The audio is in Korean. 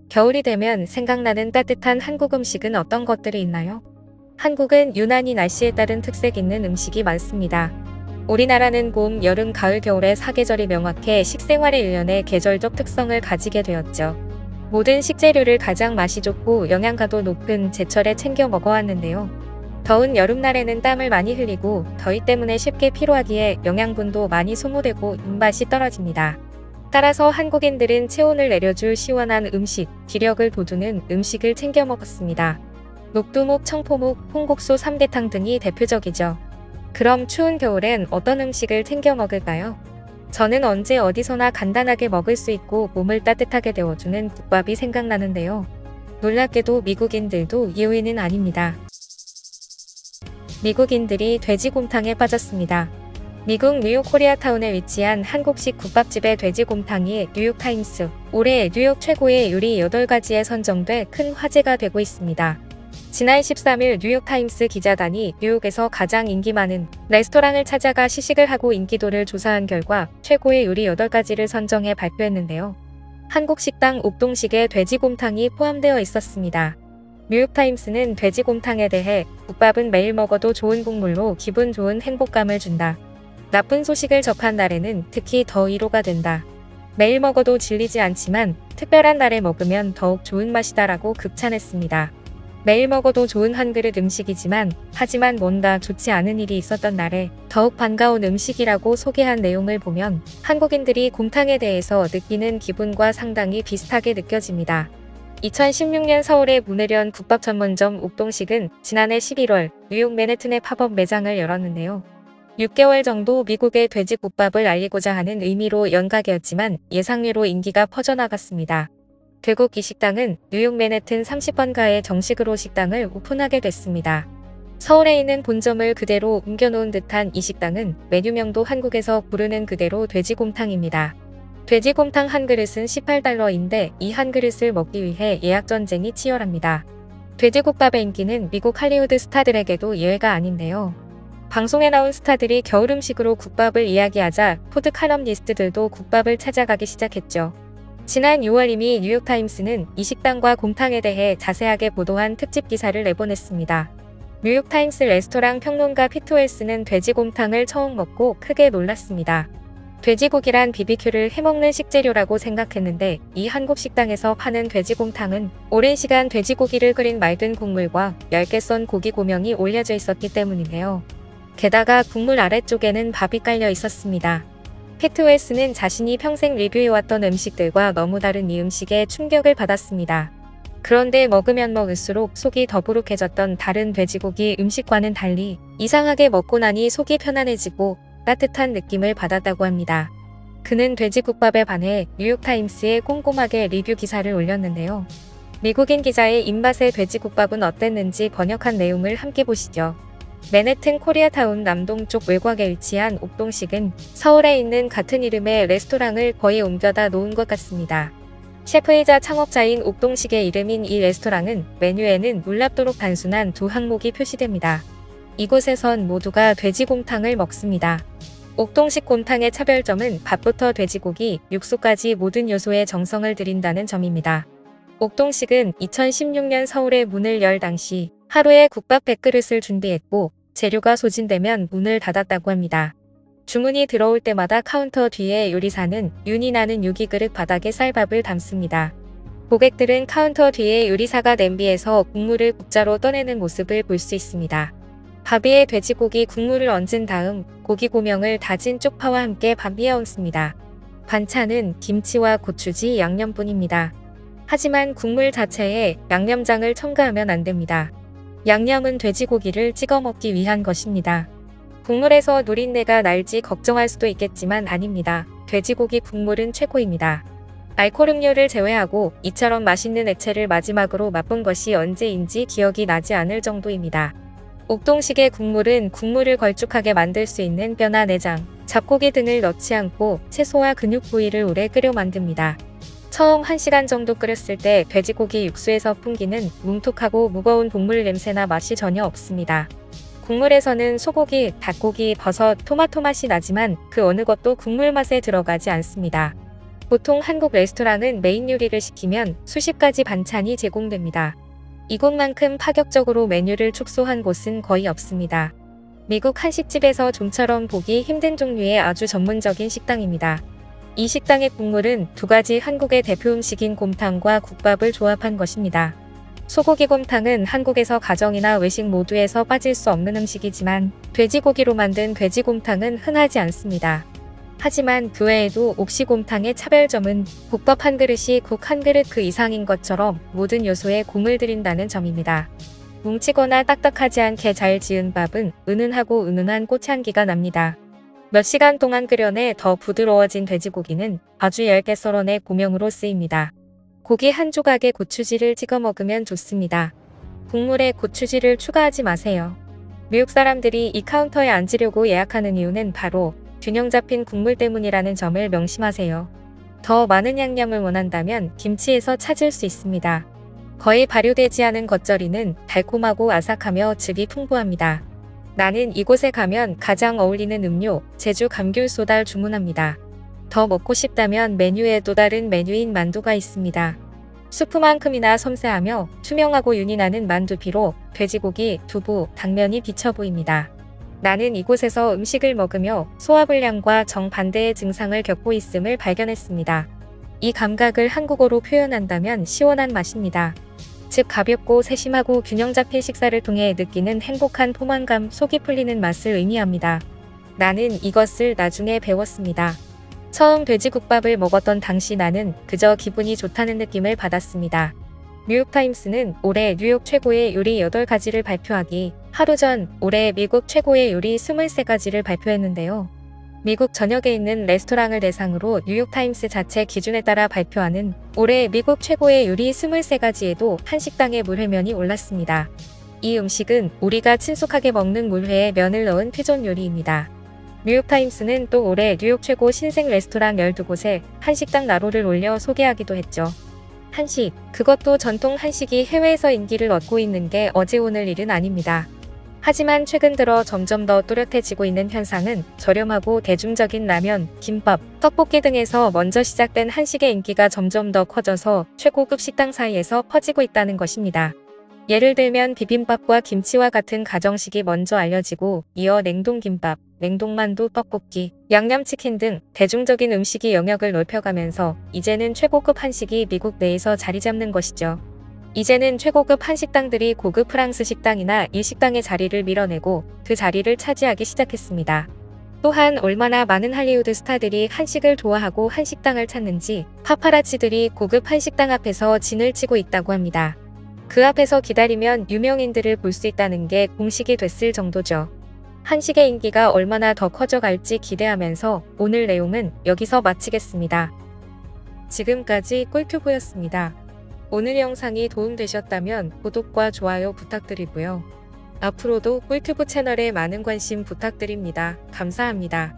겨울이 되면 생각나는 따뜻한 한국 음식은 어떤 것들이 있나요? 한국은 유난히 날씨에 따른 특색 있는 음식이 많습니다. 우리나라는 봄, 여름, 가을, 겨울의 사계절이 명확해 식생활의 일련의 계절적 특성을 가지게 되었죠. 모든 식재료를 가장 맛이 좋고 영양가도 높은 제철에 챙겨 먹어왔는데요. 더운 여름날에는 땀을 많이 흘리고 더위 때문에 쉽게 피로하기에 영양분도 많이 소모되고 입맛이 떨어집니다. 따라서 한국인들은 체온을 내려줄 시원한 음식, 기력을 돋우는 음식을 챙겨 먹었습니다. 녹두묵, 청포묵, 홍국수, 삼계탕 등이 대표적이죠. 그럼 추운 겨울엔 어떤 음식을 챙겨 먹을까요? 저는 언제 어디서나 간단하게 먹을 수 있고 몸을 따뜻하게 데워주는 국밥이 생각나는데요. 놀랍게도 미국인들도 예외는 아닙니다. 미국인들이 돼지곰탕에 빠졌습니다. 미국 뉴욕 코리아타운에 위치한 한국식 국밥집의 돼지곰탕이 뉴욕타임스 올해 뉴욕 최고의 요리 8가지에 선정돼 큰 화제가 되고 있습니다. 지난 13일 뉴욕타임스 기자단이 뉴욕에서 가장 인기 많은 레스토랑을 찾아가 시식을 하고 인기도를 조사한 결과 최고의 요리 8가지를 선정해 발표했는데요. 한국 식당 옥동식의 돼지곰탕이 포함되어 있었습니다. 뉴욕타임스는 돼지곰탕에 대해 국밥은 매일 먹어도 좋은 국물로 기분 좋은 행복감을 준다. 나쁜 소식을 접한 날에는 특히 더 위로가 된다. 매일 먹어도 질리지 않지만 특별한 날에 먹으면 더욱 좋은 맛이다라고 극찬했습니다. 매일 먹어도 좋은 한 그릇 음식이지만 하지만 뭔가 좋지 않은 일이 있었던 날에 더욱 반가운 음식이라고 소개한 내용을 보면 한국인들이 곰탕에 대해서 느끼는 기분과 상당히 비슷하게 느껴집니다. 2016년 서울의 문을 연 국밥 전문점 옥동식은 지난해 11월 뉴욕 맨해튼에 팝업 매장을 열었는데요. 6개월 정도 미국의 돼지국밥을 알리고자 하는 의미로 연가게였지만 예상외로 인기가 퍼져나갔습니다. 결국 이 식당은 뉴욕 맨해튼 30번가에 정식으로 식당을 오픈하게 됐습니다. 서울에 있는 본점을 그대로 옮겨놓은 듯한 이 식당은 메뉴명도 한국에서 부르는 그대로 돼지곰탕입니다. 돼지곰탕 한 그릇은 $18인데 이 한 그릇을 먹기 위해 예약 전쟁이 치열합니다. 돼지국밥의 인기는 미국 할리우드 스타들에게도 예외가 아닌데요. 방송에 나온 스타들이 겨울 음식으로 국밥을 이야기하자 푸드 칼럼니스트들도 국밥을 찾아가기 시작했죠. 지난 6월 이미 뉴욕타임스는 이 식당과 곰탕에 대해 자세하게 보도한 특집 기사를 내보냈습니다. 뉴욕타임스 레스토랑 평론가 피트 웰스는 돼지곰탕을 처음 먹고 크게 놀랐습니다. 돼지고기란 BBQ를 해먹는 식재료라고 생각했는데 이 한국 식당에서 파는 돼지곰탕은 오랜 시간 돼지고기를 끓인 맑은 국물과 얇게 썬 고기 고명이 올려져 있었기 때문인데요. 게다가 국물 아래쪽에는 밥이 깔려 있었습니다. 피트 웰스는 자신이 평생 리뷰해왔던 음식들과 너무 다른 이 음식에 충격을 받았습니다. 그런데 먹으면 먹을수록 속이 더부룩해졌던 다른 돼지고기 음식과는 달리 이상하게 먹고 나니 속이 편안해지고 따뜻한 느낌을 받았다고 합니다. 그는 돼지국밥에 반해 뉴욕타임스에 꼼꼼하게 리뷰 기사를 올렸는데요. 미국인 기자의 입맛의 돼지국밥은 어땠는지 번역한 내용을 함께 보시죠. 맨해튼 코리아타운 남동쪽 외곽에 위치한 옥동식은 서울에 있는 같은 이름의 레스토랑을 거의 옮겨다 놓은 것 같습니다. 셰프이자 창업자인 옥동식의 이름인 이 레스토랑은 메뉴에는 놀랍도록 단순한 두 항목이 표시됩니다. 이곳에선 모두가 돼지곰탕을 먹습니다. 옥동식 곰탕의 차별점은 밥부터 돼지고기, 육수까지 모든 요소에 정성을 들인다는 점입니다. 옥동식은 2016년 서울에 문을 열 당시 하루에 국밥 100그릇을 준비했고 재료가 소진되면 문을 닫았다고 합니다. 주문이 들어올 때마다 카운터 뒤에 요리사는 윤이 나는 유기그릇 바닥에 쌀밥을 담습니다. 고객들은 카운터 뒤에 요리사가 냄비에서 국물을 국자로 떠내는 모습을 볼 수 있습니다. 밥 위에 돼지고기 국물을 얹은 다음 고기 고명을 다진 쪽파와 함께 밥 위에 얹습니다. 반찬은 김치와 고추지 양념뿐입니다. 하지만 국물 자체에 양념장을 첨가하면 안 됩니다. 양념은 돼지고기를 찍어 먹기 위한 것입니다. 국물에서 누린내가 날지 걱정할 수도 있겠지만 아닙니다. 돼지고기 국물은 최고입니다. 알코올 음료를 제외하고 이처럼 맛있는 액체를 마지막으로 맛본 것이 언제인지 기억이 나지 않을 정도입니다. 옥동식의 국물은 국물을 걸쭉하게 만들 수 있는 뼈나 내장, 잡고기 등을 넣지 않고 채소와 근육 부위를 오래 끓여 만듭니다. 처음 1시간 정도 끓였을 때 돼지고기 육수에서 풍기는 뭉툭하고 무거운 동물 냄새나 맛이 전혀 없습니다. 국물에서는 소고기, 닭고기, 버섯, 토마토 맛이 나지만 그 어느 것도 국물 맛에 들어가지 않습니다. 보통 한국 레스토랑은 메인 요리를 시키면 수십 가지 반찬이 제공됩니다. 이곳만큼 파격적으로 메뉴를 축소한 곳은 거의 없습니다. 미국 한식집에서 좀처럼 보기 힘든 종류의 아주 전문적인 식당입니다. 이 식당의 국물은 두 가지 한국의 대표 음식인 곰탕과 국밥을 조합한 것입니다. 소고기 곰탕은 한국에서 가정이나 외식 모두에서 빠질 수 없는 음식이지만 돼지고기로 만든 돼지곰탕은 흔하지 않습니다. 하지만 그 외에도 옥시곰탕의 차별점은 국밥 한 그릇이 국 한 그릇 그 이상인 것처럼 모든 요소에 공을 들인다는 점입니다. 뭉치거나 딱딱하지 않게 잘 지은 밥은 은은하고 은은한 꽃향기가 납니다. 몇 시간 동안 끓여내 더 부드러워진 돼지고기는 아주 얇게 썰어내 고명으로 쓰입니다. 고기 한 조각에 고추지를 찍어 먹으면 좋습니다. 국물에 고추지를 추가하지 마세요. 미국 사람들이 이 카운터에 앉으려고 예약하는 이유는 바로 균형 잡힌 국물 때문이라는 점을 명심하세요. 더 많은 양념을 원한다면 김치에서 찾을 수 있습니다. 거의 발효되지 않은 겉절이는 달콤하고 아삭하며 즙이 풍부합니다. 나는 이곳에 가면 가장 어울리는 음료, 제주 감귤소다를 주문합니다. 더 먹고 싶다면 메뉴에 또 다른 메뉴인 만두가 있습니다. 수프만큼이나 섬세하며 투명하고 윤이 나는 만두피로 돼지고기, 두부, 당면이 비쳐 보입니다. 나는 이곳에서 음식을 먹으며 소화불량과 정반대의 증상을 겪고 있음을 발견했습니다. 이 감각을 한국어로 표현한다면 시원한 맛입니다. 즉 가볍고 세심하고 균형 잡힌 식사를 통해 느끼는 행복한 포만감, 속이 풀리는 맛을 의미합니다. 나는 이것을 나중에 배웠습니다. 처음 돼지국밥을 먹었던 당시 나는 그저 기분이 좋다는 느낌을 받았습니다. 뉴욕타임스는 올해 뉴욕 최고의 요리 8가지를 발표하기 하루 전 올해 미국 최고의 요리 23가지를 발표했는데요. 미국 전역에 있는 레스토랑을 대상으로 뉴욕타임스 자체 기준에 따라 발표하는 올해 미국 최고의 요리 23가지에도 한식당의 물회면이 올랐습니다. 이 음식은 우리가 친숙하게 먹는 물회에 면을 넣은 퓨전 요리입니다. 뉴욕타임스는 또 올해 뉴욕 최고 신생 레스토랑 12곳에 한식당 나로를 올려 소개하기도 했죠. 한식, 그것도 전통 한식이 해외에서 인기를 얻고 있는 게 어제 오늘 일은 아닙니다. 하지만 최근 들어 점점 더 또렷해지고 있는 현상은 저렴하고 대중적인 라면, 김밥, 떡볶이 등에서 먼저 시작된 한식의 인기가 점점 더 커져서 최고급 식당 사이에서 퍼지고 있다는 것입니다. 예를 들면 비빔밥과 김치와 같은 가정식이 먼저 알려지고 이어 냉동김밥, 냉동만두, 떡볶이, 양념치킨 등 대중적인 음식이 영역을 넓혀가면서 이제는 최고급 한식이 미국 내에서 자리 잡는 것이죠. 이제는 최고급 한식당들이 고급 프랑스 식당이나 일식당의 자리를 밀어내고 그 자리를 차지하기 시작했습니다. 또한 얼마나 많은 할리우드 스타들이 한식을 좋아하고 한식당을 찾는지 파파라치들이 고급 한식당 앞에서 진을 치고 있다고 합니다. 그 앞에서 기다리면 유명인들을 볼 수 있다는 게 공식이 됐을 정도죠. 한식의 인기가 얼마나 더 커져갈지 기대하면서 오늘 내용은 여기서 마치겠습니다. 지금까지 꿀튜브였습니다. 오늘 영상이 도움되셨다면 구독과 좋아요 부탁드리고요. 앞으로도 꿀튜브 채널에 많은 관심 부탁드립니다. 감사합니다.